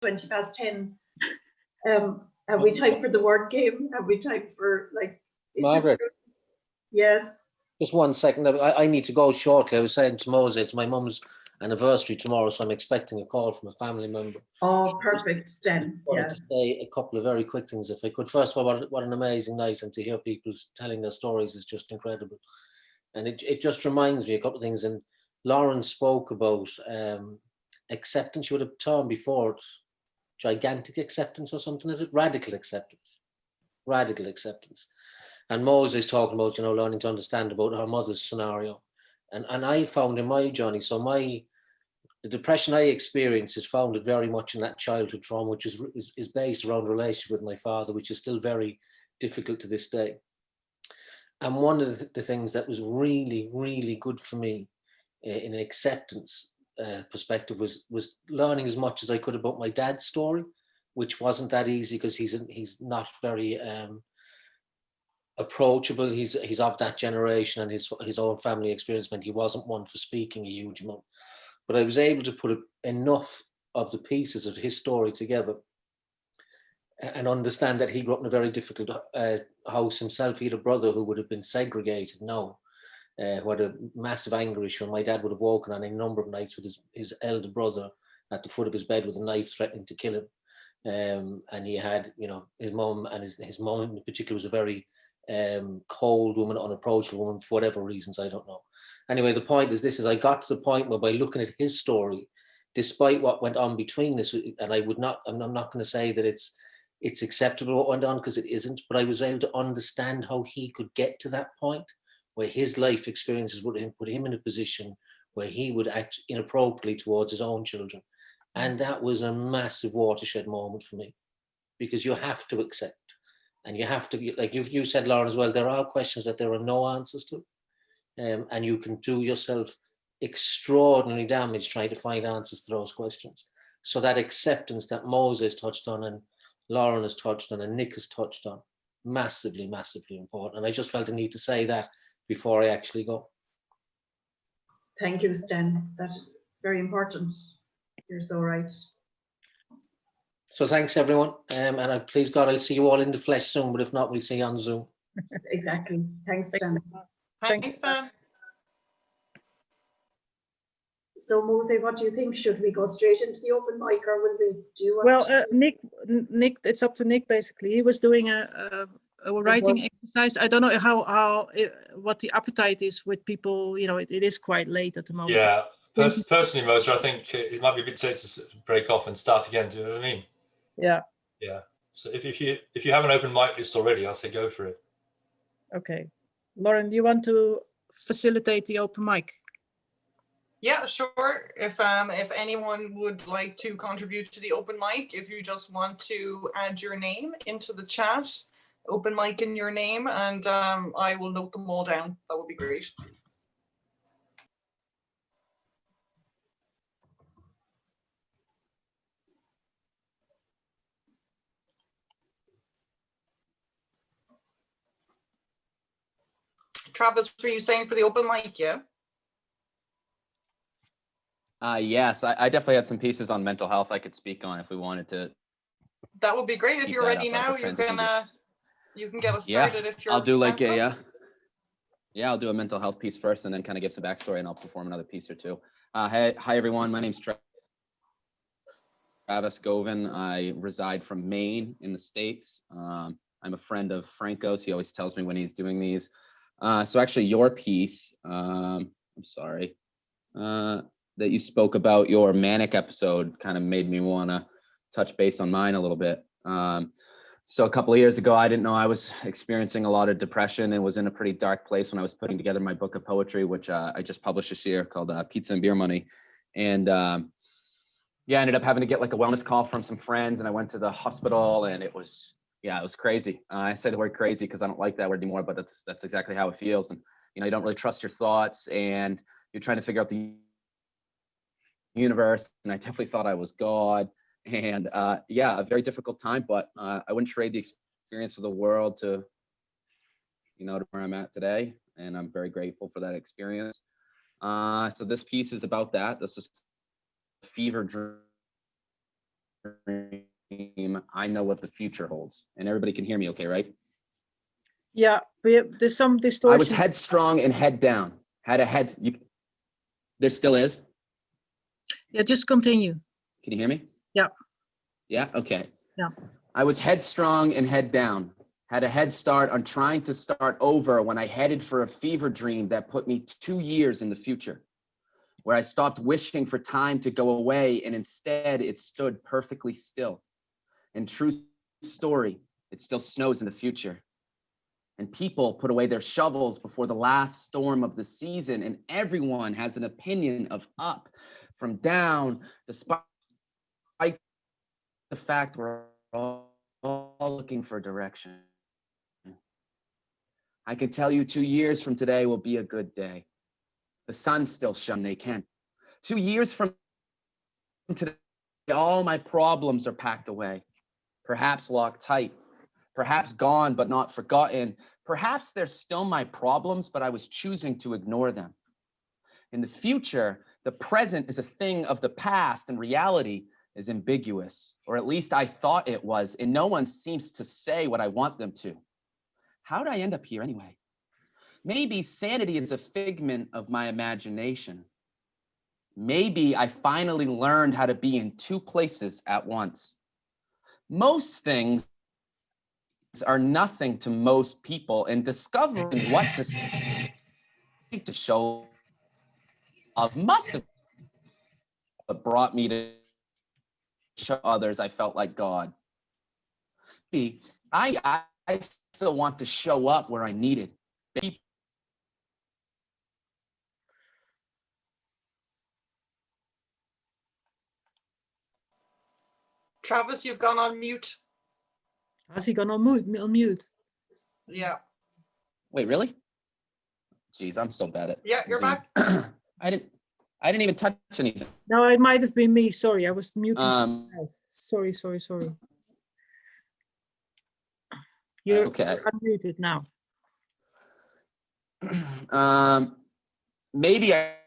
10. Have we time for the word game? Have we time for like? Margaret? Yes. Just 1 second. I need to go shortly. I was saying to Mose, it's my mum's anniversary tomorrow, so I'm expecting a call from a family member. Oh, perfect, Sten. I wanted to say a couple of very quick things, if I could. First of all, what an amazing night, and to hear people telling their stories is just incredible. And it just reminds me a couple of things. And Lauren spoke about acceptance. You had a term before it, gigantic acceptance or something. Is it radical acceptance? Radical acceptance. And Moses talking about, learning to understand about her mother's scenario. And I found in my journey, the depression I experienced is founded very much in that childhood trauma, which is based around a relationship with my father, which is still very difficult to this day. And one of the things that was really, really good for me in an acceptance perspective was learning as much as I could about my dad's story, which wasn't that easy because he's not very approachable. He's of that generation, and his own family experience meant he wasn't one for speaking a huge amount. But I was able to put enough of the pieces of his story together and understand that he grew up in a very difficult house himself. He had a brother who would have been segregated now, who had a massive anger issue, and my dad would have woken on a number of nights with his elder brother at the foot of his bed with a knife threatening to kill him. And he had, his mum, and his mum in particular was a very cold woman, unapproachable woman for whatever reasons, I don't know. Anyway, the point is I got to the point where by looking at his story, despite what went on between us, and I'm not going to say that it's acceptable what went on, because it isn't, but I was able to understand how he could get to that point where his life experiences would put him in a position where he would act inappropriately towards his own children. And that was a massive watershed moment for me, because you have to accept. And you have to, like you said, Lauren, as well, there are questions that there are no answers to. And you can do yourself extraordinary damage trying to find answers to those questions. So that acceptance that Moses touched on, and Lauren has touched on, and Nick has touched on, massively, massively important. And I just felt the need to say that before I actually go. Thank you, Sten. That's very important. You're so right. So thanks, everyone. And please God, I'll see you all in the flesh soon, but if not, we'll see you on Zoom. Exactly. Thanks, Stan. Thanks, Stan. So, Mose, what do you think? Should we go straight into the open mic, or will we do? Nick, it's up to Nick. Basically, he was doing a writing exercise. I don't know what the appetite is with people. It is quite late at the moment. Yeah, personally, Mose, I think it might be a bit late to break off and start again. Do you know what I mean? Yeah. Yeah. So if you have an open mic list already, I'll say go for it. Okay, Lauren, do you want to facilitate the open mic? Yeah, sure. If anyone would like to contribute to the open mic, if you just want to add your name into the chat, open mic in your name, and I will note them all down. That would be great. Travis, were you saying for the open mic? Yeah. Yes, I definitely had some pieces on mental health I could speak on if we wanted to. That would be great. If you're ready now, you can get us started. If you're, I'll do like I'll do a mental health piece first, and then kind of give some backstory, and I'll perform another piece or two. Hi everyone, my name's Travis Gauvin. I reside from Maine in the States. I'm a friend of Franco's. He always tells me when he's doing these. So actually your piece, I'm sorry, that you spoke about your manic episode kind of made me want to touch base on mine a little bit. So a couple of years ago, I didn't know I was experiencing a lot of depression and was in a pretty dark place when I was putting together my book of poetry, which I just published this year, called Pizza and Beer Money. And I ended up having to get like a wellness call from some friends, and I went to the hospital, and it was crazy. I say the word crazy because I don't like that word anymore, but that's exactly how it feels. And you don't really trust your thoughts, and you're trying to figure out the universe. And I definitely thought I was God. And a very difficult time, but I wouldn't trade the experience for the world to where I'm at today. And I'm very grateful for that experience. So this piece is about that. This is fever dream dream, I know what the future holds. And everybody can hear me okay, right? Yeah, there's some I distortions. was headstrong and head down. There still is? Yeah, just continue. Can you hear me? Yeah. Yeah, okay. Yeah. I was headstrong and head down. Had a head start on trying to start over when I headed for a fever dream that put me 2 years in the future, where I stopped wishing for time to go away and instead it stood perfectly still. And true story, it still snows in the future. And people put away their shovels before the last storm of the season, and everyone has an opinion of up from down, despite the fact we're all looking for direction. I can tell you 2 years from today will be a good day. The sun's still shining, they can. 2 years from today, all my problems are packed away, perhaps locked tight, perhaps gone but not forgotten. Perhaps they're still my problems, but I was choosing to ignore them. In the future, the present is a thing of the past and reality is ambiguous, or at least I thought it was, and no one seems to say what I want them to. How'd I end up here anyway? Maybe sanity is a figment of my imagination. Maybe I finally learned how to be in 2 places at once. Most things are nothing to most people, and discovering what to say to show off must have brought me to show others I felt like God. I still want to show up where I'm needed. Travis, you've gone on mute. Has he gone on mute? Yeah. Wait, really? Jeez, I'm so bad at Yeah, you're Zoom. back. I didn't even touch anything. No, it might have been me. Sorry, I was muting Um, someone else. Sorry. You're Okay. unmuted now. Maybe I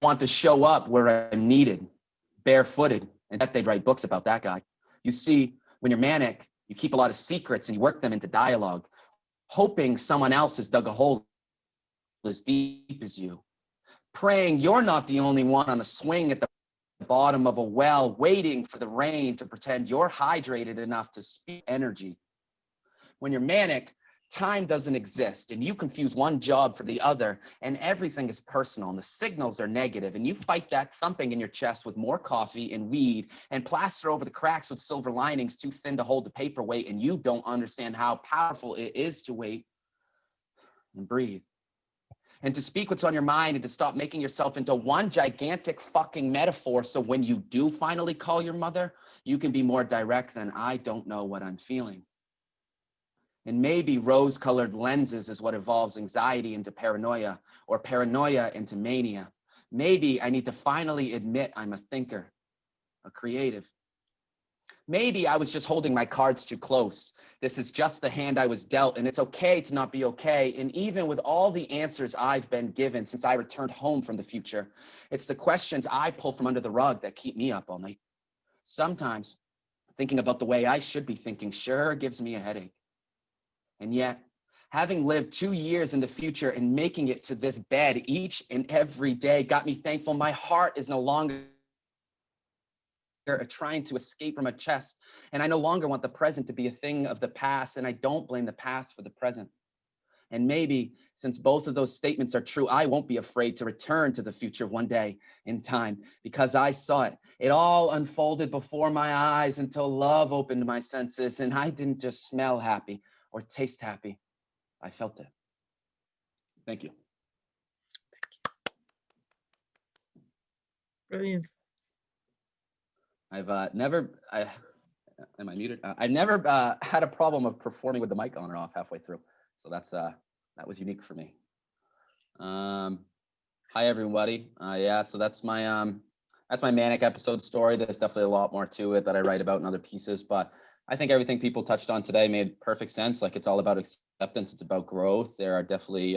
want to show up where I'm needed, barefooted, and that they'd write books about that guy. You see, when you're manic, you keep a lot of secrets and you work them into dialogue, hoping someone else has dug a hole as deep as you, praying you're not the only one on a swing at the bottom of a well, waiting for the rain to pretend you're hydrated enough to speak energy. When you're manic, time doesn't exist and you confuse one job for the other and everything is personal and the signals are negative and you fight that thumping in your chest with more coffee and weed and plaster over the cracks with silver linings too thin to hold the paperweight, and you don't understand how powerful it is to wait and breathe and to speak what's on your mind and to stop making yourself into one gigantic fucking metaphor, so when you do finally call your mother, you can be more direct than I don't know what I'm feeling. And maybe rose-colored lenses is what evolves anxiety into paranoia, or paranoia into mania. Maybe I need to finally admit I'm a thinker, a creative. Maybe I was just holding my cards too close. This is just the hand I was dealt, and it's okay to not be okay. And even with all the answers I've been given since I returned home from the future, it's the questions I pull from under the rug that keep me up all night. Sometimes thinking about the way I should be thinking sure gives me a headache. And yet, having lived 2 years in the future and making it to this bed each and every day got me thankful my heart is no longer trying to escape from my chest. And I no longer want the present to be a thing of the past, and I don't blame the past for the present. And maybe, since both of those statements are true, I won't be afraid to return to the future one day in time, because I saw it. It all unfolded before my eyes until love opened my senses, and I didn't just smell happy or taste happy. I felt it. Thank you. Brilliant. I've never had a problem of performing with the mic on or off halfway through. So that was unique for me. Hi everybody. Yeah, so that's my manic episode story. There's definitely a lot more to it that I write about in other pieces, but I think everything people touched on today made perfect sense. Like, it's all about acceptance. It's about growth. There are definitely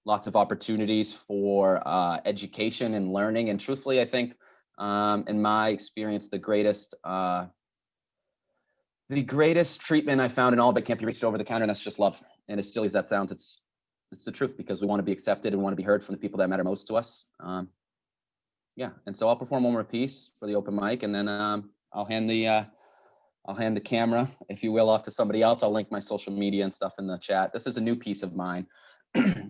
lots of opportunities for education and learning. And truthfully, I think In my experience, the greatest treatment I found in all of it can't be reached over the counter, and that's just love. And as silly as that sounds, it's the truth, because we want to be accepted and want to be heard from the people that matter most to us. Yeah, and so I'll perform one more piece for the open mic, and then I'll hand the camera, if you will, off to somebody else. I'll link my social media and stuff in the chat. This is a new piece of mine.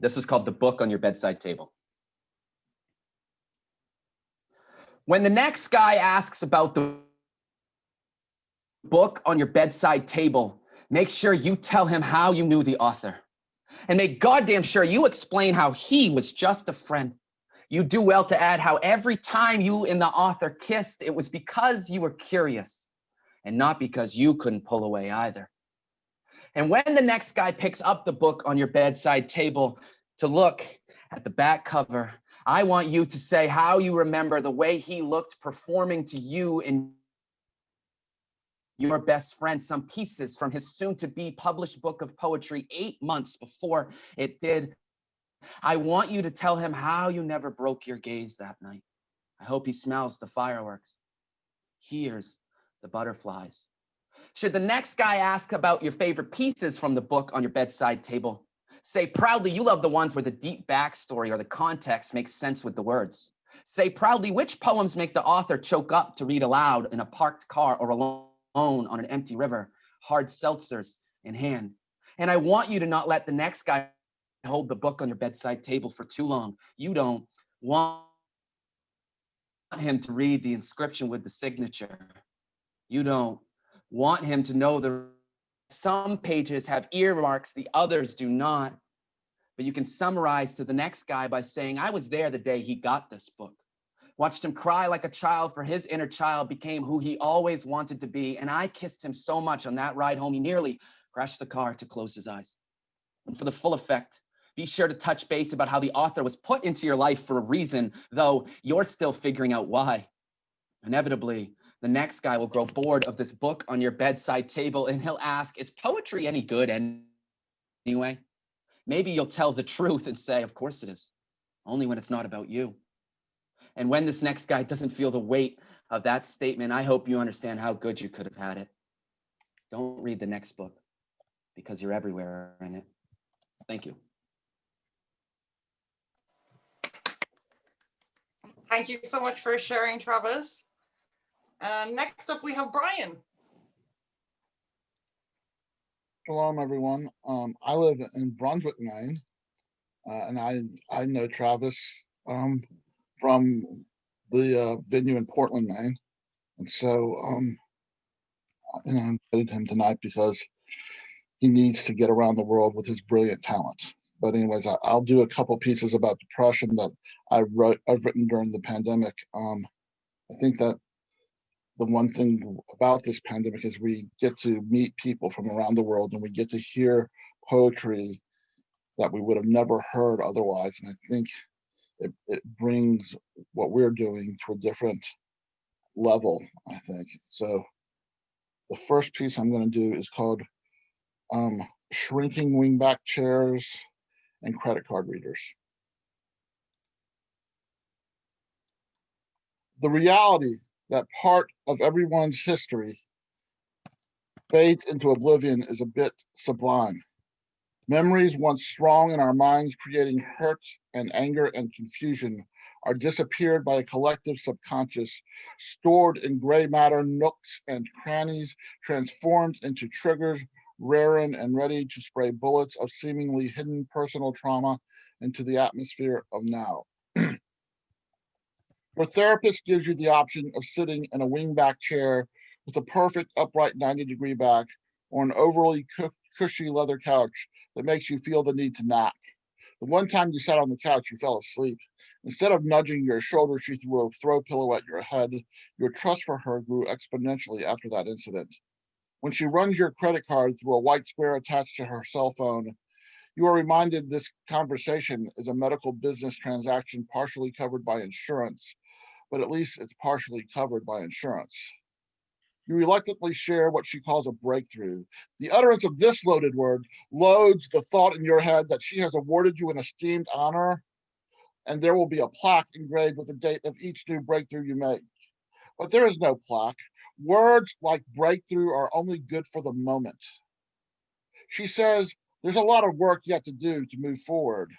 This is called The Book on Your Bedside Table. When the next guy asks about the book on your bedside table, make sure you tell him how you knew the author. And make goddamn sure you explain how he was just a friend. You do well to add how every time you and the author kissed, it was because you were curious and not because you couldn't pull away either. And when the next guy picks up the book on your bedside table to look at the back cover, I want you to say how you remember the way he looked performing to you and your best friend some pieces from his soon-to-be published book of poetry 8 months before it did. I want you to tell him how you never broke your gaze that night. I hope he smells the fireworks, hears the butterflies. Should the next guy ask about your favorite pieces from the book on your bedside table, say proudly you love the ones where the deep backstory or the context makes sense with the words. Say proudly which poems make the author choke up to read aloud in a parked car or alone on an empty river, hard seltzers in hand. And I want you to not let the next guy hold the book on your bedside table for too long. You don't want him to read the inscription with the signature. You don't want him to know some pages have earmarks, the others do not. But you can summarize to the next guy by saying, I was there the day he got this book. Watched him cry like a child, for his inner child became who he always wanted to be. And I kissed him so much on that ride home, he nearly crashed the car to close his eyes. And for the full effect, be sure to touch base about how the author was put into your life for a reason, though you're still figuring out why. Inevitably, the next guy will grow bored of this book on your bedside table, and he'll ask, is poetry any good anyway? Maybe you'll tell the truth and say, of course it is, only when it's not about you. And when this next guy doesn't feel the weight of that statement, I hope you understand how good you could have had it. Don't read the next book, because you're everywhere in it. Thank you. Thank you so much for sharing, Travis. Next up, we have Bryan. Shalom, everyone. I live in Brunswick, Maine, and I know Travis from the venue in Portland, Maine, and so I invited him tonight because he needs to get around the world with his brilliant talents. But anyways, I'll do a couple pieces about depression that I've written during the pandemic. I think that the one thing about this pandemic is we get to meet people from around the world, and we get to hear poetry that we would have never heard otherwise. And I think it brings what we're doing to a different level, I think. So the first piece I'm going to do is called Shrinking Wingback Chairs and Credit Card Readers. The reality that part of everyone's history fades into oblivion is a bit sublime. Memories once strong in our minds, creating hurt and anger and confusion, are disappeared by a collective subconscious, stored in gray matter nooks and crannies, transformed into triggers, raring and ready to spray bullets of seemingly hidden personal trauma into the atmosphere of now. Your therapist gives you the option of sitting in a wingback chair with a perfect upright 90-degree back, or an overly cushy leather couch that makes you feel the need to nap. The one time you sat on the couch, you fell asleep. Instead of nudging your shoulder, she threw a throw pillow at your head. Your trust for her grew exponentially after that incident. When she runs your credit card through a white square attached to her cell phone, you are reminded this conversation is a medical business transaction partially covered by insurance, but at least it's partially covered by insurance. You reluctantly share what she calls a breakthrough. The utterance of this loaded word loads the thought in your head that she has awarded you an esteemed honor, and there will be a plaque engraved with the date of each new breakthrough you make. but there is no plaque. Words like breakthrough are only good for the moment. She says, there's a lot of work yet to do to move forward.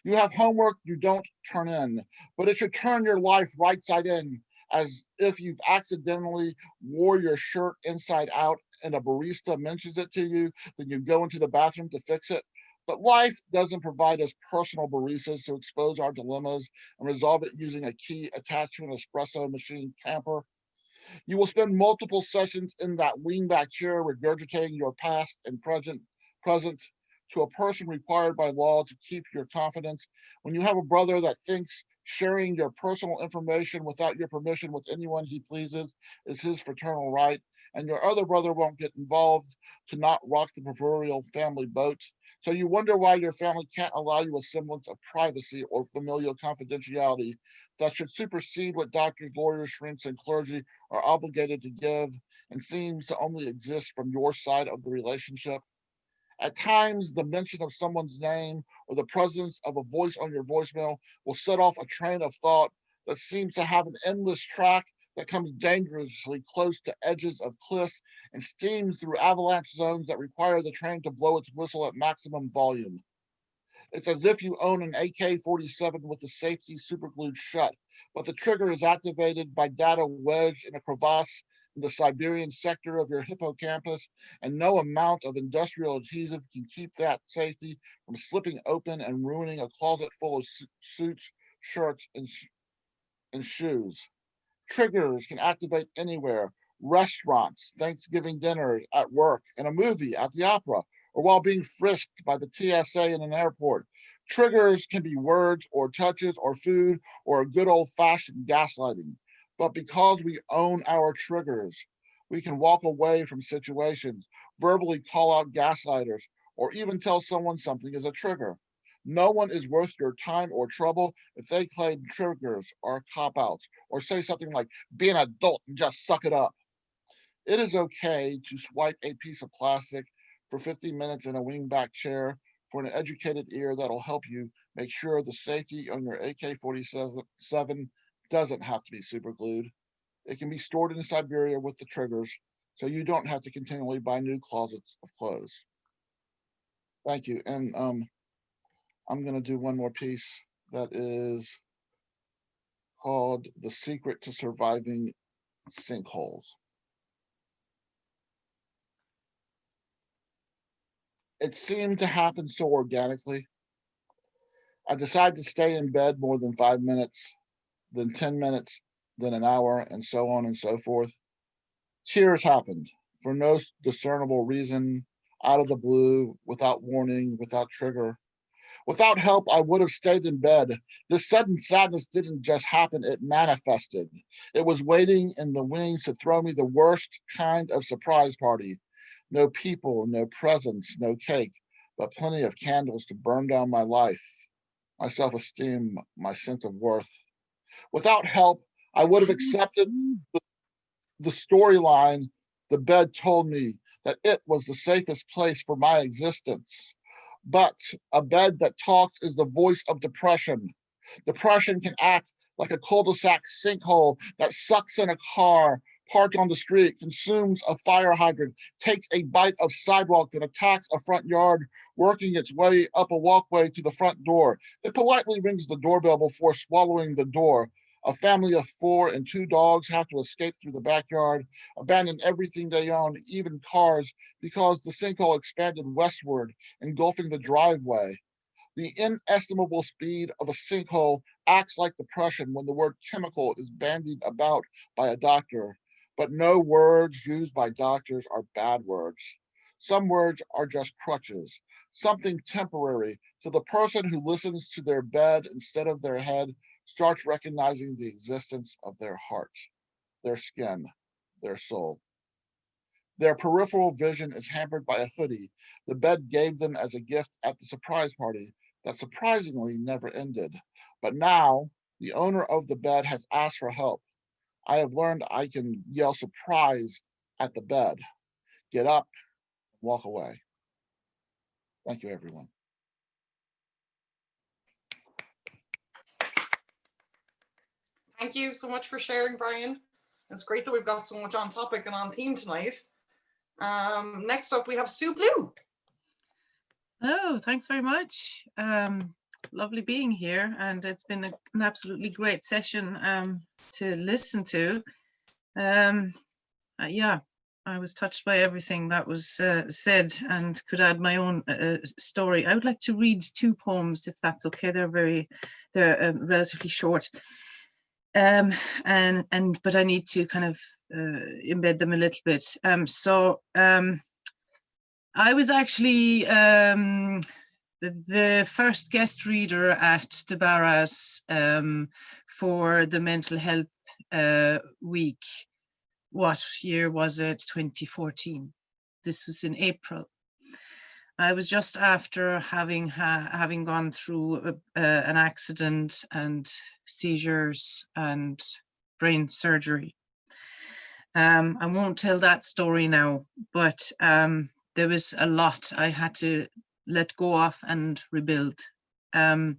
You have homework you don't turn in, but it should turn your life right side in, as if you've accidentally wore your shirt inside out and a barista mentions it to you, then you go into the bathroom to fix it. But life doesn't provide us personal baristas to expose our dilemmas and resolve it using a key attached to an espresso machine camper. You will spend multiple sessions in that wingback chair regurgitating your past and present to a person required by law to keep your confidence. When you have a brother that thinks sharing your personal information without your permission with anyone he pleases is his fraternal right, and your other brother won't get involved to not rock the proverbial family boat. So you wonder why your family can't allow you a semblance of privacy or familial confidentiality that should supersede what doctors, lawyers, shrinks, and clergy are obligated to give, and seems to only exist from your side of the relationship. At times, the mention of someone's name or the presence of a voice on your voicemail will set off a train of thought that seems to have an endless track that comes dangerously close to edges of cliffs and steams through avalanche zones that require the train to blow its whistle at maximum volume. It's as if you own an AK-47 with the safety superglued shut, but the trigger is activated by data wedged in a crevasse in the Siberian sector of your hippocampus, and no amount of industrial adhesive can keep that safety from slipping open and ruining a closet full of suits, shirts, and shoes. Triggers can activate anywhere: restaurants, Thanksgiving dinners, at work, in a movie, at the opera, or while being frisked by the TSA in an airport. Triggers can be words or touches or food or a good old-fashioned gaslighting. But because we own our triggers, we can walk away from situations, verbally call out gaslighters, or even tell someone something is a trigger. No one is worth your time or trouble if they claim triggers are cop-outs or say something like, be an adult and just suck it up. It is okay to swipe a piece of plastic for 50 minutes in a wingback chair for an educated ear that'll help you make sure the safety on your AK-47 doesn't have to be super glued. It can be stored in Siberia with the triggers, so you don't have to continually buy new closets of clothes. Thank you. And I'm going to do one more piece that is called The Secret to Surviving Sinkholes. It seemed to happen so organically. I decided to stay in bed more than 5 minutes, then 10 minutes, then an hour, and so on and so forth. Tears happened for no discernible reason, out of the blue, without warning, without trigger. Without help, I would have stayed in bed. This sudden sadness didn't just happen, it manifested. It was waiting in the wings to throw me the worst kind of surprise party. No people, no presents, no cake, but plenty of candles to burn down my life, my self-esteem, my sense of worth. Without help, I would have accepted the storyline the bed told me, that it was the safest place for my existence. But a bed that talks is the voice of depression. Depression can act like a cul-de-sac sinkhole that sucks in a car parked on the street, consumes a fire hydrant, takes a bite of sidewalk that attacks a front yard, working its way up a walkway to the front door. It politely rings the doorbell before swallowing the door. A family of 4 and 2 dogs have to escape through the backyard, abandon everything they own, even cars, because the sinkhole expanded westward, engulfing the driveway. The inestimable speed of a sinkhole acts like depression when the word chemical is bandied about by a doctor. But no words used by doctors are bad words. Some words are just crutches, something temporary, till the person who listens to their bed instead of their head starts recognizing the existence of their heart, their skin, their soul. Their peripheral vision is hampered by a hoodie the bed gave them as a gift at the surprise party that surprisingly never ended. But now, the owner of the bed has asked for help. I have learned I can yell surprise at the bed, get up, walk away. Thank you, everyone. Thank you so much for sharing, Bryan. It's great that we've got so much on topic and on theme tonight. Next up, we have Sue Blue. Oh, thanks very much. Lovely being here, and it's been an absolutely great session to listen to. Yeah, I was touched by everything that was said and could add my own story. I would like to read 2 poems, if that's okay. They're relatively short, but I need to kind of embed them a little bit. I was actually the first guest reader at DeBarra's for the mental health week. What year was it? 2014. This was in April. I was just after having gone through an accident and seizures and brain surgery. I won't tell that story now, but there was a lot I had to let go of and rebuild. And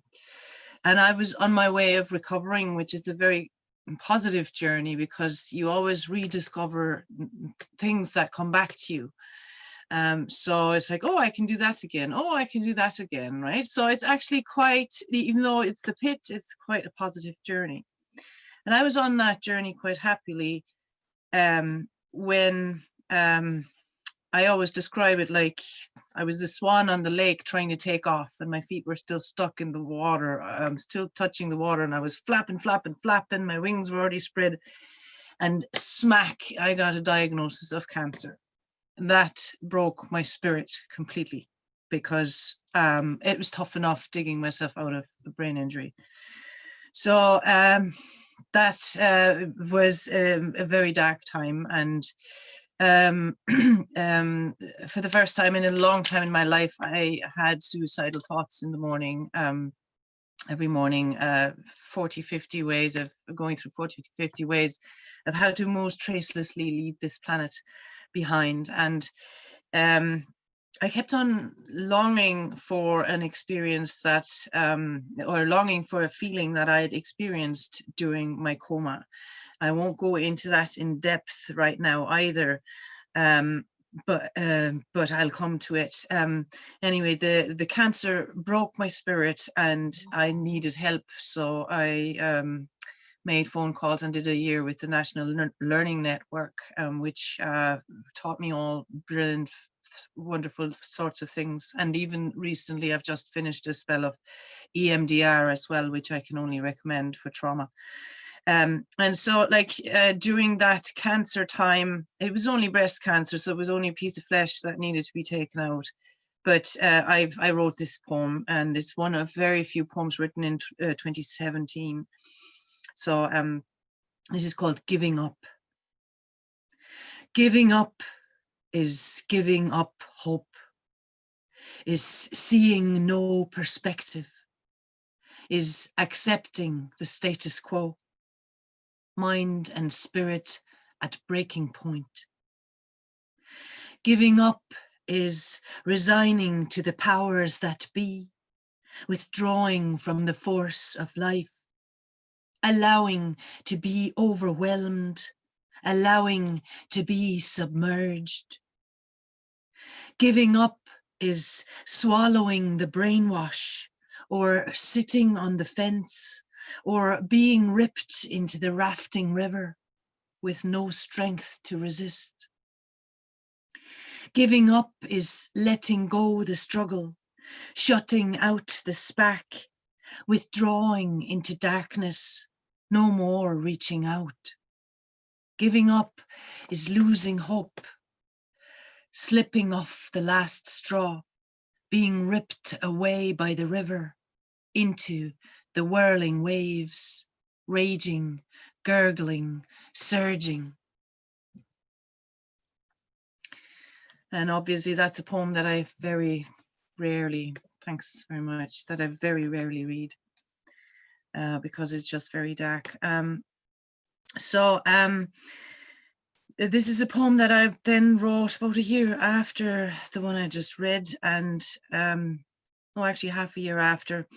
I was on my way of recovering, which is a very positive journey, because you always rediscover things that come back to you. So it's like, oh, I can do that again. Oh, I can do that again, right? So it's actually quite, even though it's the pit, it's quite a positive journey. And I was on that journey quite happily when I always describe it like I was the swan on the lake trying to take off, and my feet were still stuck in the water. I'm still touching the water, and I was flapping. My wings were already spread, and smack, I got a diagnosis of cancer. And that broke my spirit completely, because it was tough enough digging myself out of a brain injury. So that was a very dark time, and for the first time in a long time in my life, I had suicidal thoughts in the morning, every morning, 40-50 ways of going through 40-50 ways of how to most tracelessly leave this planet behind. And I kept on longing for an experience that, or longing for a feeling that I had experienced during my coma. I won't go into that in depth right now either, but I'll come to it. Anyway, the cancer broke my spirit, and I needed help. So I made phone calls and did a year with the National Learning Network, which taught me all brilliant, wonderful sorts of things. And even recently, I've just finished a spell of EMDR as well, which I can only recommend for trauma. And so, like, during that cancer time, it was only breast cancer, so it was only a piece of flesh that needed to be taken out. But I wrote this poem, and it's one of very few poems written in 2017. So this is called Giving Up. Giving up is giving up hope, is seeing no perspective, is accepting the status quo, mind and spirit at breaking point. Giving up is resigning to the powers that be, withdrawing from the force of life, allowing to be overwhelmed, allowing to be submerged. Giving up is swallowing the brainwash, or sitting on the fence, or being ripped into the rafting river with no strength to resist. Giving up is letting go the struggle, shutting out the spark, withdrawing into darkness, no more reaching out. Giving up is losing hope, slipping off the last straw, being ripped away by the river into the whirling waves, raging, gurgling, surging. And obviously that's a poem that I very rarely, thanks very much, that I very rarely read because it's just very dark. This is a poem that I then wrote about a year after the one I just read, and oh, actually half a year after.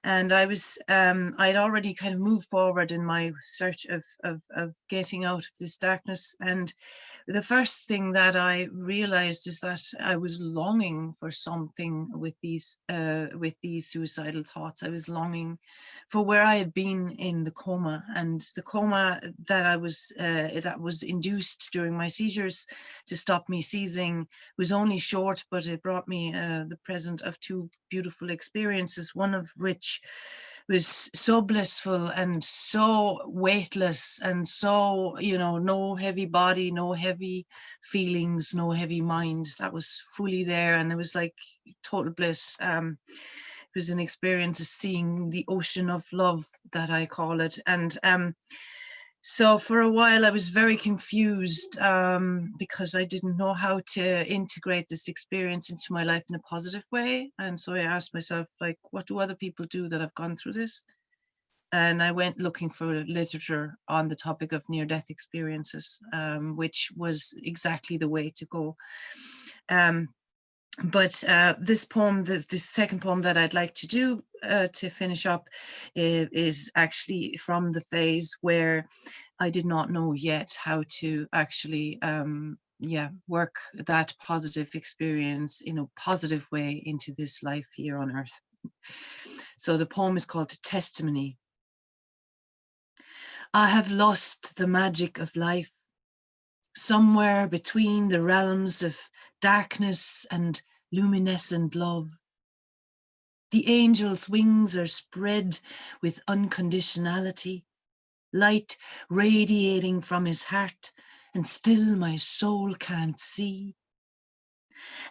And I was, I'd already kind of moved forward in my search of getting out of this darkness. And the first thing that I realized is that I was longing for something with these suicidal thoughts. I was longing for where I had been in the coma, and the coma that was induced during my seizures to stop me seizing was only short, but it brought me the present of two beautiful experiences, one of which was so blissful and so weightless and so, you know, no heavy body, no heavy feelings, no heavy mind. That was fully there, and it was like total bliss. It was an experience of seeing the ocean of love, that I call it. And so for a while I was very confused because I didn't know how to integrate this experience into my life in a positive way. And so I asked myself, like, what do other people do that have gone through this? And I went looking for literature on the topic of near-death experiences, which was exactly the way to go. But this poem, the second poem that I'd like to do to finish up is actually from the phase where I did not know yet how to actually work that positive experience in a positive way into this life here on earth. So the poem is called Testimony. I have lost the magic of life somewhere between the realms of darkness and luminescent love. The angel's wings are spread with unconditionality, light radiating from his heart, and still my soul can't see.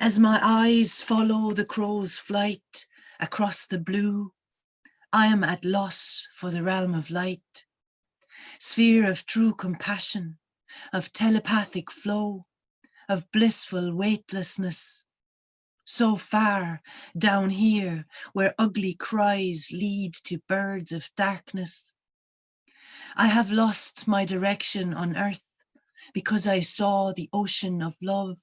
As my eyes follow the crow's flight across the blue, I am at loss for the realm of light, sphere of true compassion, of telepathic flow, of blissful weightlessness. So far down here where ugly cries lead to birds of darkness. I have lost my direction on earth because I saw the ocean of love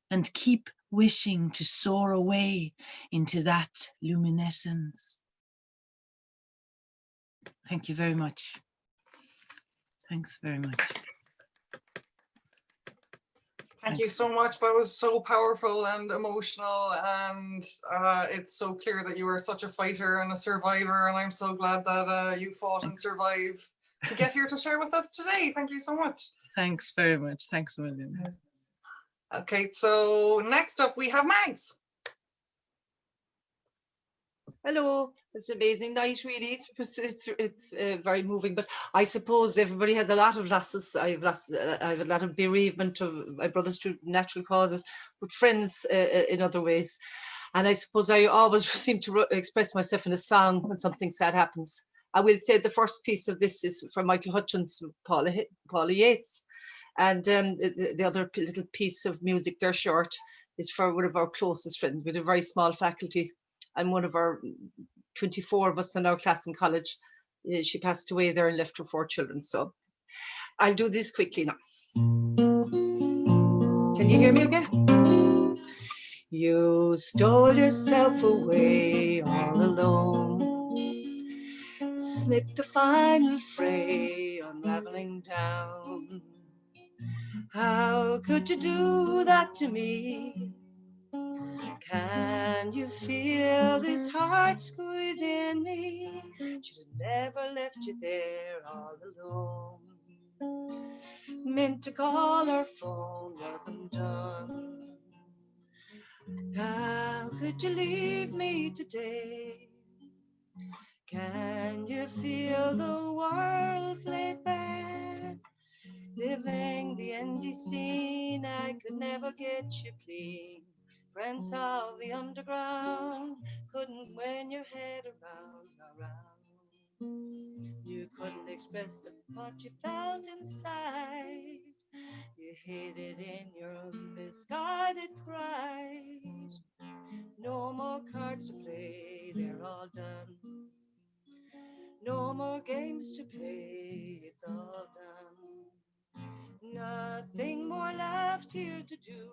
and keep wishing to soar away into that luminescence. Thank you very much. Thanks very much. Thank you so much. That was so powerful and emotional, and it's so clear that you are such a fighter and a survivor, and I'm so glad that you fought and survived to get here to share with us today. Thank you so much. Thanks very much. Thanks a million. Okay, so next up we have Mags. Hello, it's an amazing night, really. It's very moving, but I suppose everybody has a lot of losses. I've a lot of bereavement of my brothers through natural causes, but friends in other ways. And I suppose I always seem to express myself in a song when something sad happens. I will say the first piece of this is from Michael Hutchins, Paula Yates. And the other little piece of music, they're short, is for one of our closest friends with a very small faculty. I'm one of our 24 of us in our class in college. She passed away there and left her 4 children. So I'll do this quickly now. Can you hear me okay? You stole yourself away all alone. Slipped the final fray unraveling down. How could you do that to me? Can you feel this heart squeezing me? Should have never left you there all alone. Meant to call our phone, wasn't done. How could you leave me today? Can you feel the world's laid bare? Living the empty scene, I could never get you clean. Friends of the underground couldn't win your head around. You couldn't express what you felt inside. You hid it in your misguided pride. No more cards to play, they're all done. No more games to play, it's all done. Nothing more left here to do.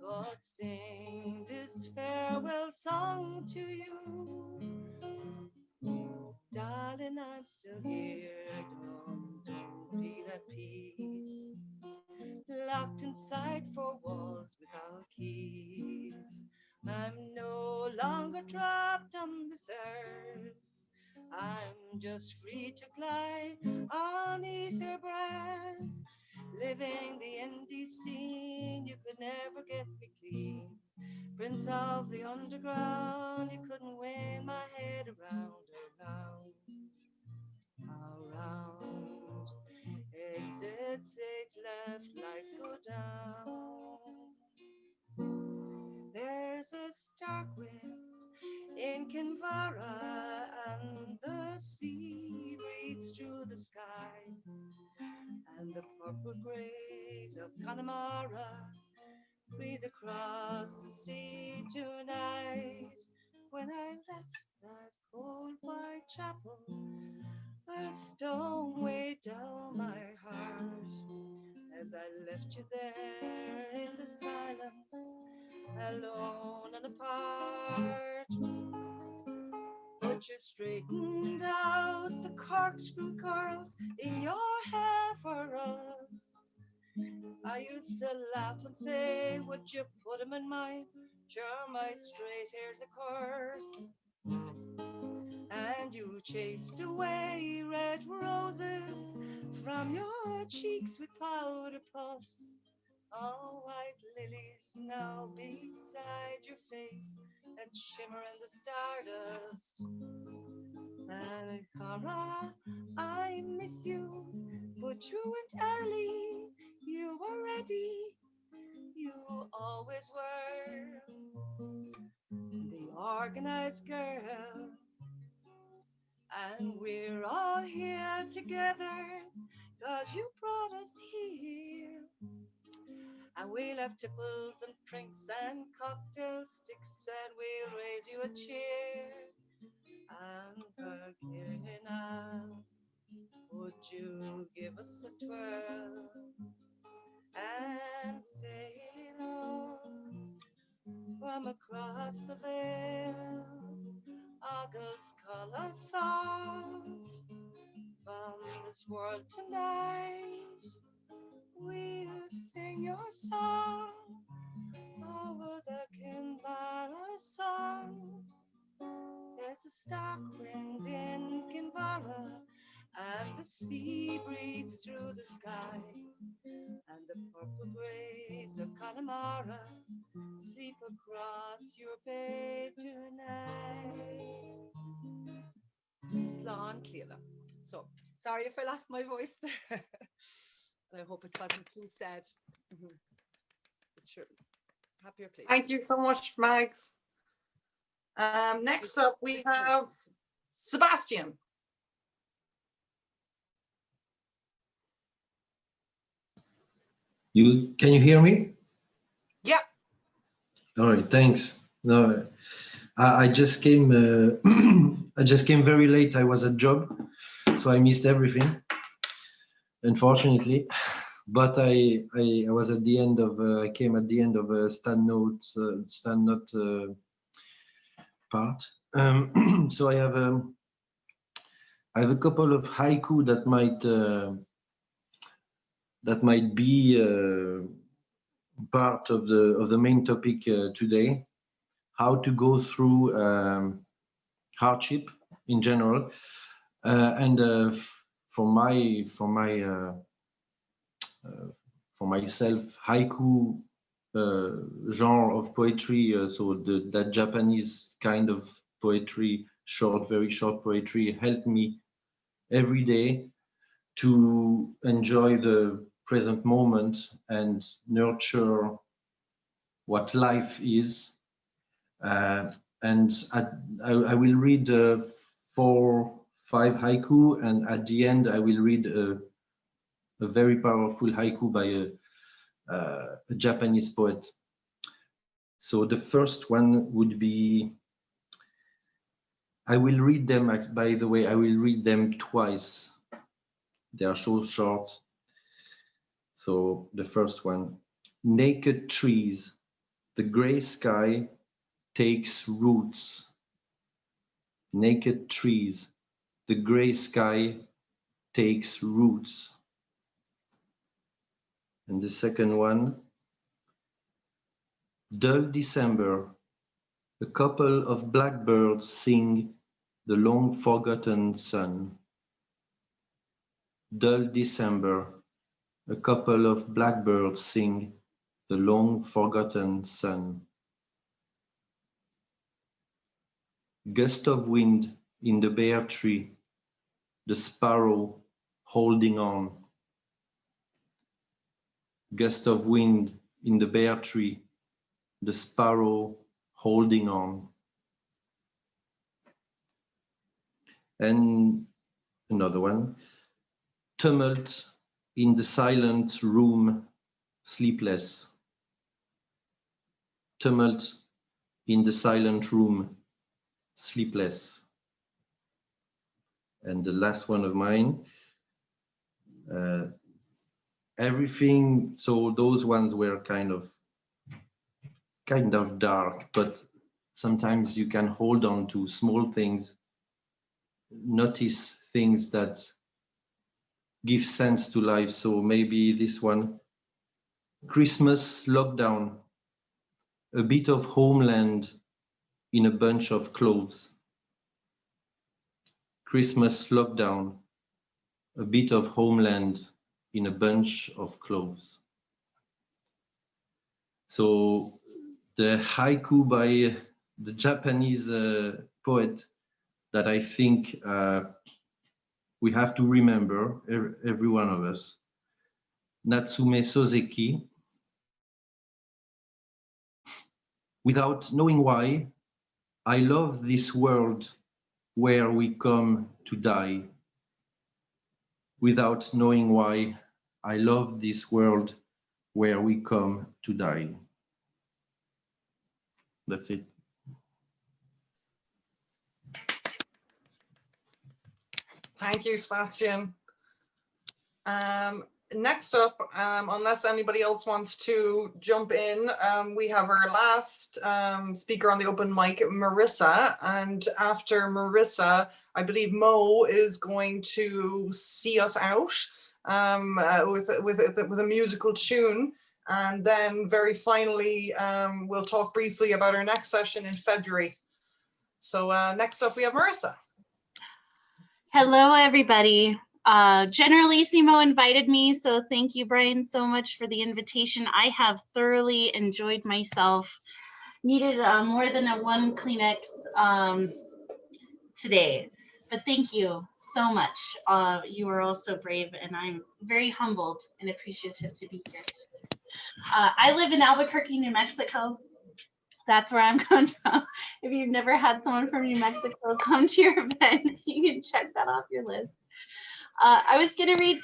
could sing this farewell song to you. Darling, I'm still here, don't feel at peace. Locked inside four walls without keys. I'm no longer trapped on this earth. I'm just free to fly on ether breath. Living the indie scene, you could never get me clean. Prince of the underground, you couldn't win my head around. Exit stage left, lights go down. There's a stark wind in Kinvara, and the sea breathes through the sky, and the purple grays of Connemara breathe across the sea tonight. When I left that cold white chapel, a stone weighed down my heart. As I left you there in the silence, alone and apart. But you straightened out the corkscrew curls in your hair for us. I used to laugh and say, would you put them in mine? Sure, my straight hair's a curse. And you chased away red roses from your cheeks with powder puffs. All white lilies now beside your face that shimmer in the stardust. And Cara, I miss you, but you went early, you were ready, you always were the organized girl. And we're all here together, 'cause you brought us here. And we'll have tipples and drinks and cocktail sticks, and we'll raise you a cheer. And Kirkina, would you give us a twirl and say hello from across the veil? August, call us off from this world tonight. We'll sing your song over the Kinvara song. There's a stark wind in Kinvara, and the sea breathes through the sky, and the purple grays of Connemara sleep across your bay tonight. Slán Cleala. So, sorry if I lost my voice there. And I hope it wasn't too sad. But sure, happier place. Thank you so much, Mags. Next up, we have Sebastien. Can you hear me? Yeah. All right, thanks. No, I just came. I just came very late. I was at job, so I missed everything, unfortunately. But I was at the end of. I came at the end of a stand note part. So I have a couple of haiku that might be part of the main topic today, how to go through hardship in general, and for myself, haiku genre of poetry, so that Japanese kind of poetry, very short poetry, helped me every day to enjoy the present moment and nurture what life is. And I will read 4-5 haiku, and at the end I will read a very powerful haiku by a Japanese poet. So the first one would be, I will read them, by the way, I will read them twice. They are so short. So the first one, naked trees The gray sky takes roots. Naked trees. The gray sky takes roots. And the second one, dull December, a couple of blackbirds sing the long forgotten sun. Dull December, a couple of blackbirds sing the long forgotten sun. Gust of wind in the bare tree, the sparrow holding on. Gust of wind in the bare tree, the sparrow holding on. And another one, tumult in the silent room, sleepless. Tumult in the silent room, sleepless. And the last one of mine, everything, so those ones were kind of dark, but sometimes you can hold on to small things, notice things that give sense to life. So maybe this one, Christmas lockdown, a bit of homeland in a bunch of clothes. Christmas lockdown, a bit of homeland in a bunch of clothes. So the haiku by the Japanese poet that I think we have to remember, every one of us, Natsume Soseki. Without knowing why, I love this world where we come to die. Without knowing why, I love this world where we come to die. That's it. Thank you, Sebastien. Next up, unless anybody else wants to jump in, we have our last speaker on the open mic, Marissa. And after Marissa, I believe Mo is going to see us out with a musical tune. And then very finally, we'll talk briefly about our next session in February. So next up, we have Marissa. Hello, everybody. Generalissimo invited me, so thank you, Bryan, so much for the invitation. I have thoroughly enjoyed myself. Needed more than one Kleenex today, but thank you so much. You are all so brave, and I'm very humbled and appreciative to be here. I live in Albuquerque, New Mexico. That's where I'm coming from. If you've never had someone from New Mexico come to your event, you can check that off your list. I was going to read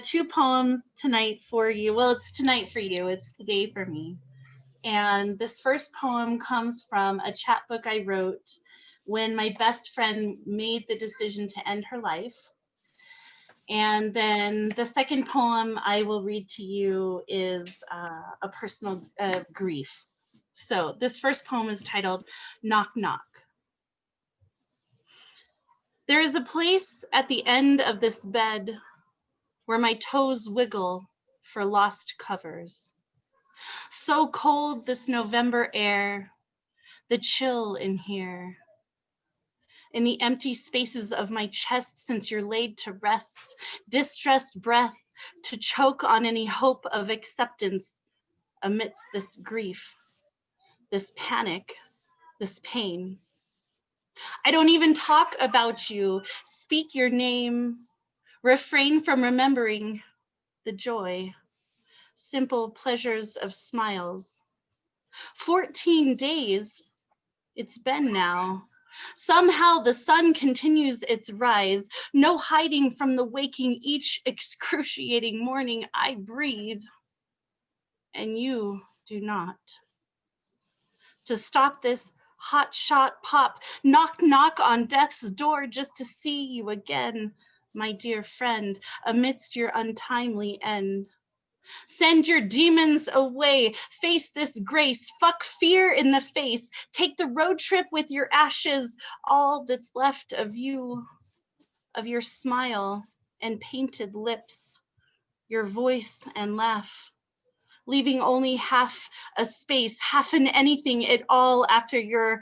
two poems tonight for you. Well, it's tonight for you. It's today for me. And this first poem comes from a chapbook I wrote when my best friend made the decision to end her life. And then the second poem I will read to you is a personal grief. So this first poem is titled Knock Knock. There is a place at the end of this bed where my toes wiggle for lost covers. So cold this November air, the chill in here. In the empty spaces of my chest since you're laid to rest, distressed breath to choke on any hope of acceptance amidst this grief, this panic, this pain. I don't even talk about you, speak your name, refrain from remembering the joy, simple pleasures of smiles. 14 days, it's been now. Somehow the sun continues its rise, no hiding from the waking each excruciating morning I breathe, and you do not. To stop this hot shot pop, knock knock on death's door just to see you again, my dear friend, amidst your untimely end. Send your demons away. Face this grace. Fuck fear in the face. Take the road trip with your ashes. All that's left of you, of your smile and painted lips, your voice and laugh, leaving only half a space, half an anything at all after your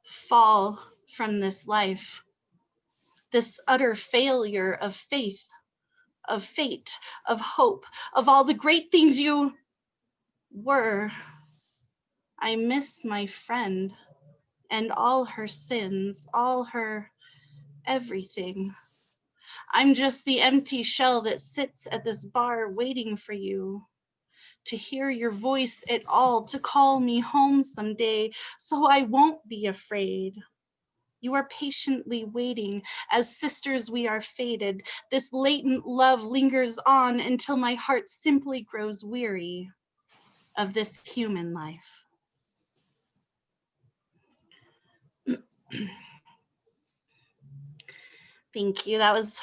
fall from this life. This utter failure of faith, of fate, of hope, of all the great things you were. I miss my friend and all her sins, all her everything. I'm just the empty shell that sits at this bar waiting for you, to hear your voice at all, to call me home someday, so I won't be afraid. You are patiently waiting. As sisters, we are fated. This latent love lingers on until my heart simply grows weary of this human life. Thank you. That was,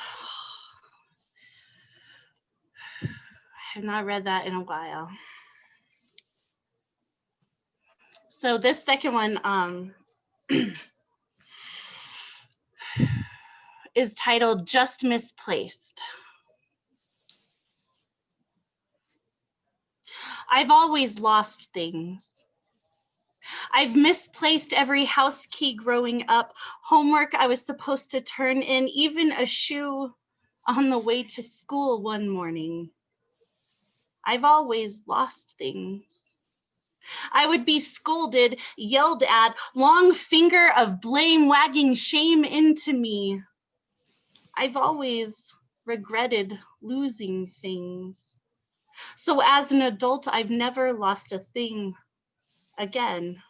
I have not read that in a while. So this second one is titled Just Misplaced. I've always lost things. I've misplaced every house key growing up, homework I was supposed to turn in, even a shoe on the way to school one morning. I've always lost things. I would be scolded, yelled at, long finger of blame wagging shame into me. I've always regretted losing things. So as an adult, I've never lost a thing again.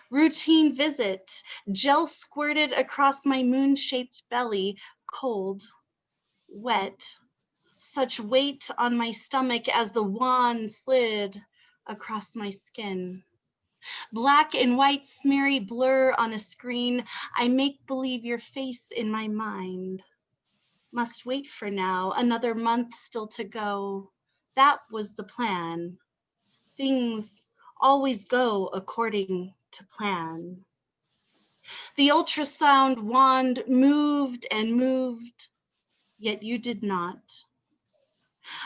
Routine visit, gel squirted across my moon-shaped belly, cold, wet, such weight on my stomach as the wand slid across my skin. Black and white smeary blur on a screen. I make believe your face in my mind. Must wait for now, another month still to go. That was the plan. Things always go according to plan. The ultrasound wand moved and moved, yet you did not.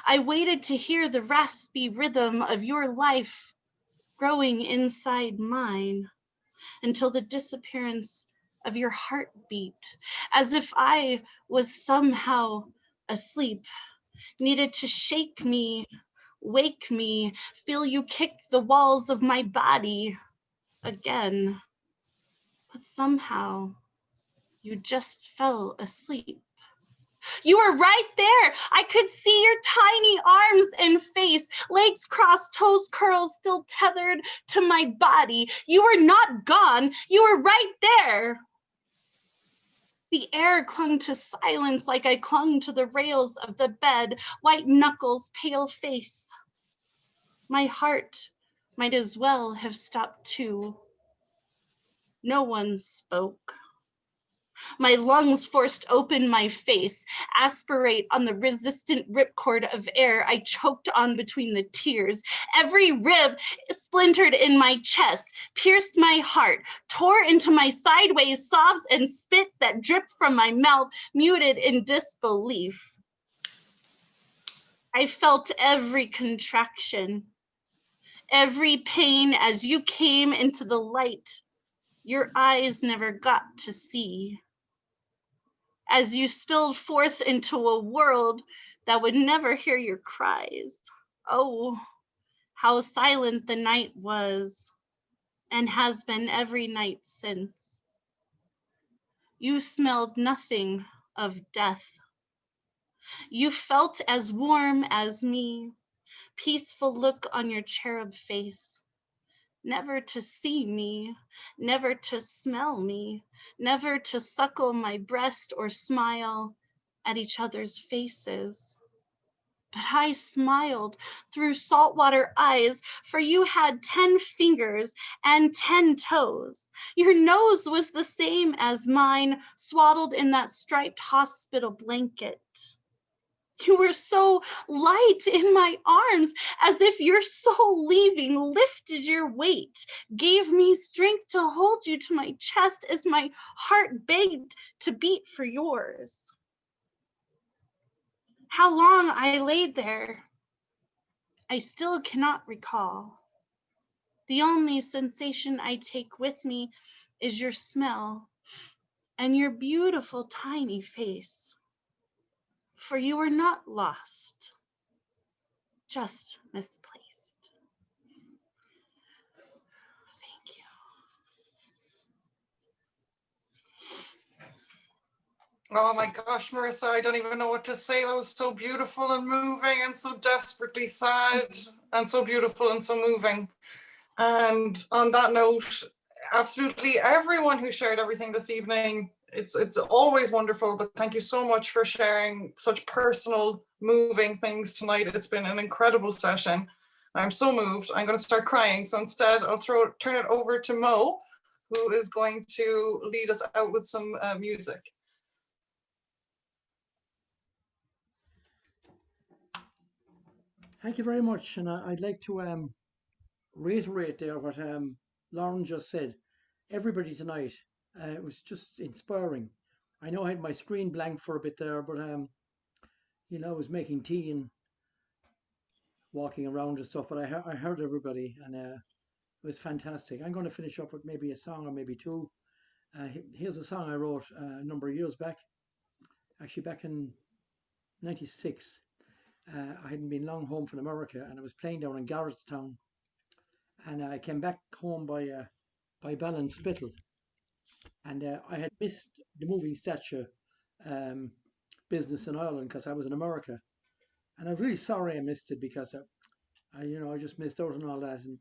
I waited to hear the raspy rhythm of your life growing inside mine until the disappearance of your heartbeat, as if I was somehow asleep, needed to shake me, wake me, feel you kick the walls of my body again. But somehow you just fell asleep. You were right there. I could see your tiny arms and face, legs crossed, toes curled, still tethered to my body. You were not gone. You were right there. The air clung to silence like I clung to the rails of the bed, white knuckles, pale face. My heart might as well have stopped too. No one spoke. My lungs forced open my face, aspirate on the resistant ripcord of air I choked on between the tears. Every rib splintered in my chest, pierced my heart, tore into my sideways sobs and spit that dripped from my mouth, muted in disbelief. I felt every contraction, every pain as you came into the light your eyes never got to see. As you spilled forth into a world that would never hear your cries. Oh, how silent the night was, and has been every night since. You smelled nothing of death. You felt as warm as me, peaceful look on your cherub face. Never to see me, never to smell me, never to suckle my breast or smile at each other's faces. But I smiled through saltwater eyes, for you had 10 fingers and 10 toes. Your nose was the same as mine, swaddled in that striped hospital blanket. You were so light in my arms, as if your soul leaving lifted your weight, gave me strength to hold you to my chest as my heart begged to beat for yours. How long I laid there, I still cannot recall. The only sensation I take with me is your smell and your beautiful tiny face. For you are not lost, just misplaced. Thank you. Oh my gosh, Marissa, I don't even know what to say. That was so beautiful and moving and so desperately sad and so beautiful and so moving. And on that note, absolutely everyone who shared everything this evening, it's always wonderful, but thank you so much for sharing such personal, moving things tonight. It's been an incredible session. I'm so moved. I'm going to start crying. So instead, I'll turn it over to Mo, who is going to lead us out with some music. Thank you very much. And I'd like to reiterate there what Lauren just said. Everybody tonight, it was just inspiring. I know I had my screen blank for a bit there, but you know, I was making tea and walking around and stuff, but I heard everybody, and it was fantastic. I'm going to finish up with maybe a song or maybe two. Here's a song I wrote a number of years back, actually back in '96. I hadn't been long home from America, and I was playing down in Garrettstown, and I came back home by Ballinspittle, and I had missed the moving statue business in Ireland because I was in America, and I was really sorry I missed it because I just missed out on all that. And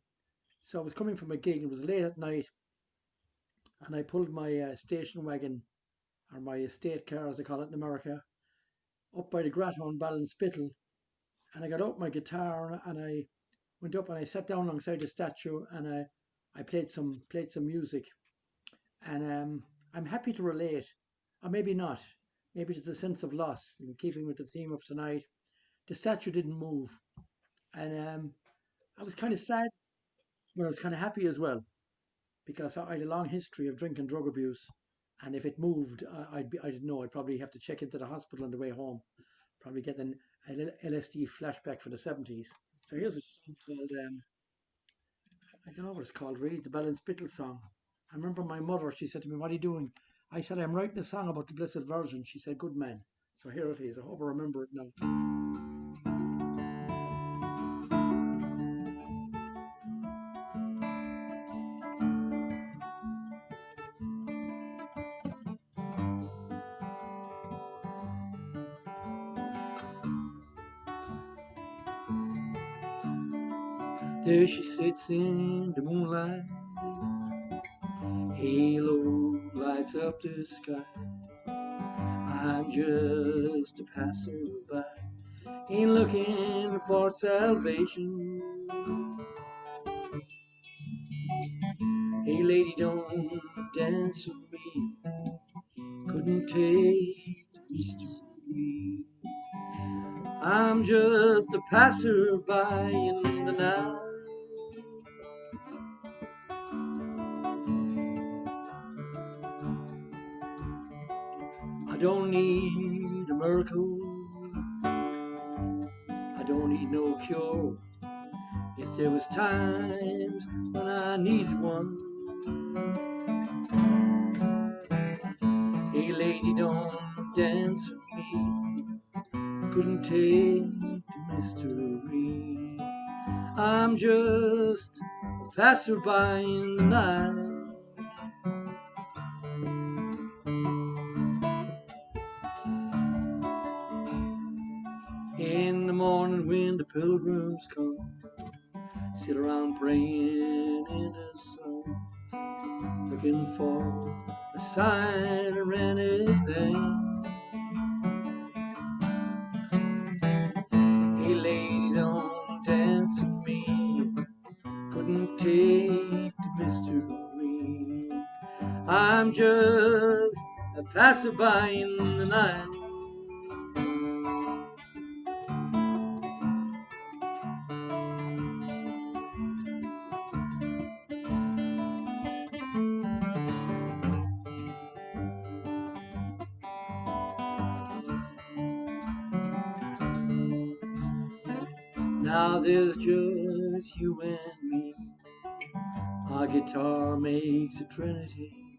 so I was coming from a gig, it was late at night, and I pulled my station wagon, or my estate car as they call it in America, up by the grotto in Ballinspittle, and I got out my guitar and I went up and I sat down alongside the statue, and I played some music, and I'm happy to relate, or maybe not. Maybe it's a sense of loss in keeping with the theme of tonight. The statue didn't move, and I was kind of sad, but I was kind of happy as well, because I had a long history of drink and drug abuse, and if it moved, I didn't know. I'd probably have to check into the hospital on the way home, probably get an LSD flashback for the 70s. So here's a song called, I don't know what it's called really, the Ballinspittle song. I remember my mother, she said to me, "What are you doing?" I said, "I'm writing a song about the Blessed Virgin." She said, "Good man." So here it is. I hope I remember it now. There she sits in the moonlight, halo lights up the sky. I'm just a passerby, ain't looking for salvation. Hey lady, don't dance with me, couldn't take the mystery. I'm just a passerby in the night. I don't need a miracle, I don't need no cure. Yes, there was times when I needed one. Hey lady, don't dance with me, couldn't take the mystery. I'm just a passerby in the night. In the morning when the pilgrims come, sit around praying in the sun, looking for a sign or anything. Hey lady, don't dance with me, couldn't take the mystery. I'm just a passerby in the night. Now there's just you and me. Our guitar makes a trinity.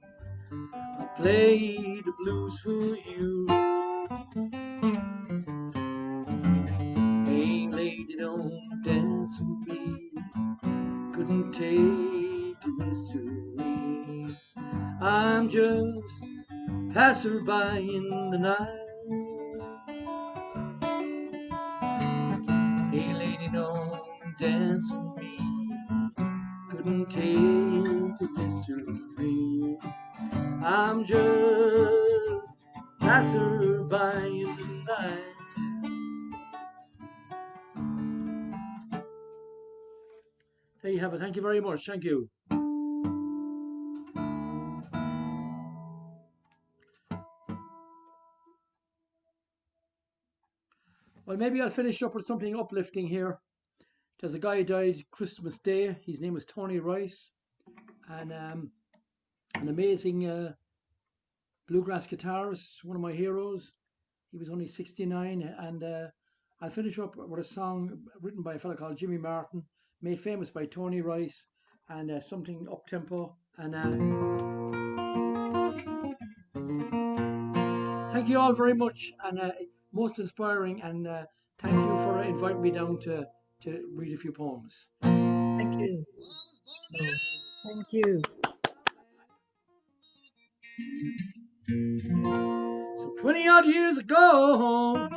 I play the blues for you. Hey lady, don't dance with me. Couldn't take the mystery. I'm just passerby in the night. Hey lady, don't dance with me. Couldn't take the mystery. I'm just passerby in the night. There you have it. Thank you very much. Thank you. Well, maybe I'll finish up with something uplifting here. There's a guy who died Christmas Day. His name was Tony Rice, and an amazing bluegrass guitarist, one of my heroes. He was only 69, and I'll finish up with a song written by a fellow called Jimmy Martin, made famous by Tony Rice, and something up-tempo. And thank you all very much, and most inspiring, and thank you for inviting me down to read a few poems. Thank you. Thank you. So 20 odd years ago,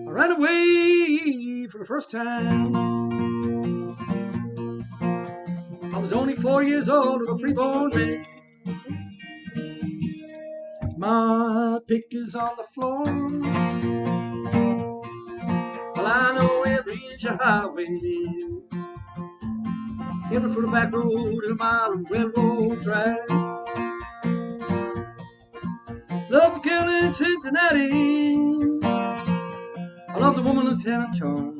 I ran away for the first time. I was only 4 years old and a freeborn man. My pick is on the floor. Well, I know every inch of highway, every foot of back road and a mile of railroad track. Love the girl in Cincinnati. I love the woman Lieutenant Tom.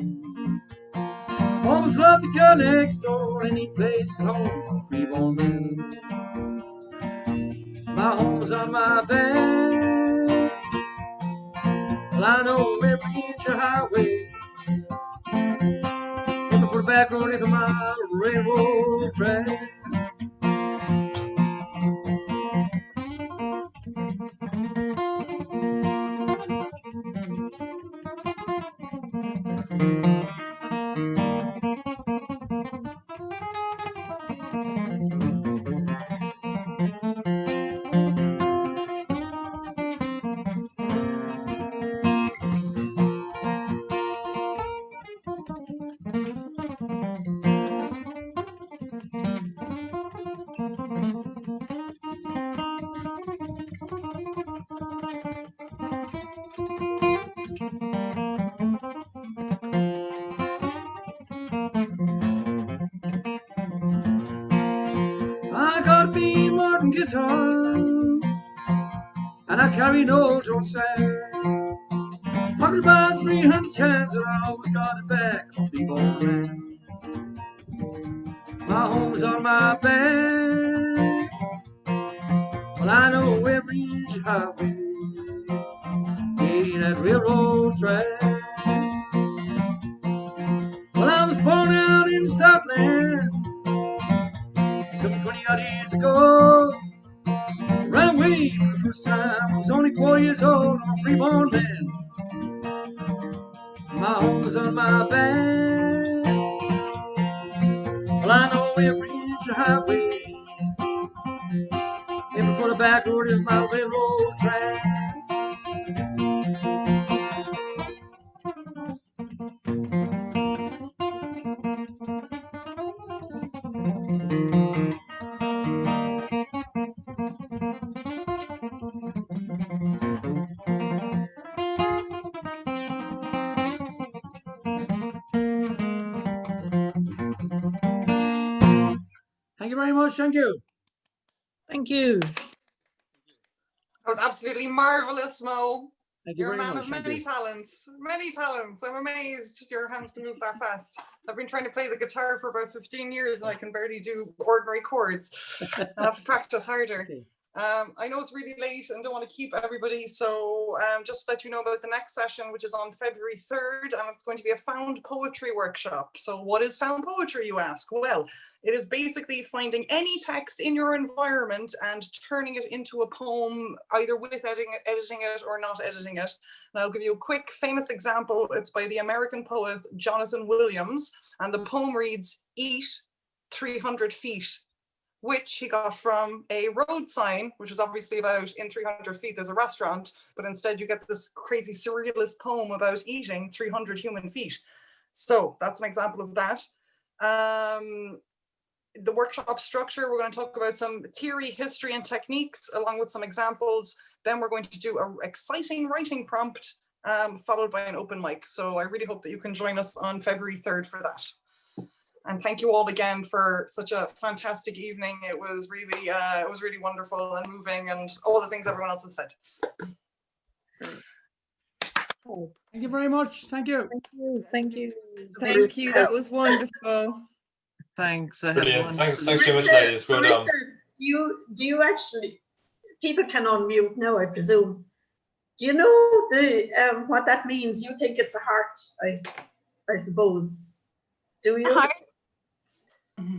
Always loved the girl next door. Any place home, freeborn man. My home's on my back. Well, I know every inch of highway, every foot of back road, every mile of railroad track. I got me Martin guitar, and I carry no old sad. Pocket about 300 times, and I always got it back. I'm a freeborn man. My home's on my back. Well, I know every inch of highway, yeah, that railroad track. Well, I was born out in the Southland some 20 odd years ago. Ran away for the first time. I was only 4 years old. I'm a freeborn man. My home is on my back. Well, I know every inch of highway, every foot of back road is my railroad track. Thank you very much. Thank you. Thank you. That was absolutely marvelous, Mo. Thank you You're a very man much. of many talents. Many talents. I'm amazed your hands can move that fast. I've been trying to play the guitar for about 15 years and I can barely do ordinary chords. I'll have to practice harder. Okay. I know it's really late and don't want to keep everybody, so just to let you know about the next session, which is on February 3rd, and it's going to be a found poetry workshop. So what is found poetry, you ask? Well, it is basically finding any text in your environment and turning it into a poem, either with editing it or not editing it. And I'll give you a quick famous example. It's by the American poet Jonathan Williams, and the poem reads, "Eat 300 feet," which he got from a road sign, which was obviously about in 300 feet there's a restaurant, but instead you get this crazy surrealist poem about eating 300 human feet. So that's an example of that. The workshop structure, we're going to talk about some theory, history, and techniques, along with some examples. Then we're going to do an exciting writing prompt, followed by an open mic. So I really hope that you can join us on February 3rd for that. And thank you all again for such a fantastic evening. It was really wonderful and moving, and all the things everyone else has said. Thank you very much. Thank you. Thank you. Thank you. Thank you. That was wonderful. Thanks. I had Brilliant. one. Thanks so much, ladies. Well done. Do you actually, people can unmute now, I presume. Do you know the what that means? You think it's a heart, I suppose. Do you? Heart?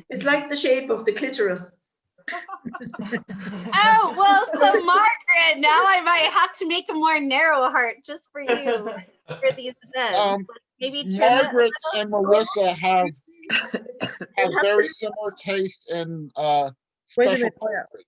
It's like the shape of the clitoris. Oh, well, so Margaret, now I might have to make a more narrow heart just for you for these events. Maybe trim it. Margaret and Marissa have very similar taste in Wait a special minute. poetry.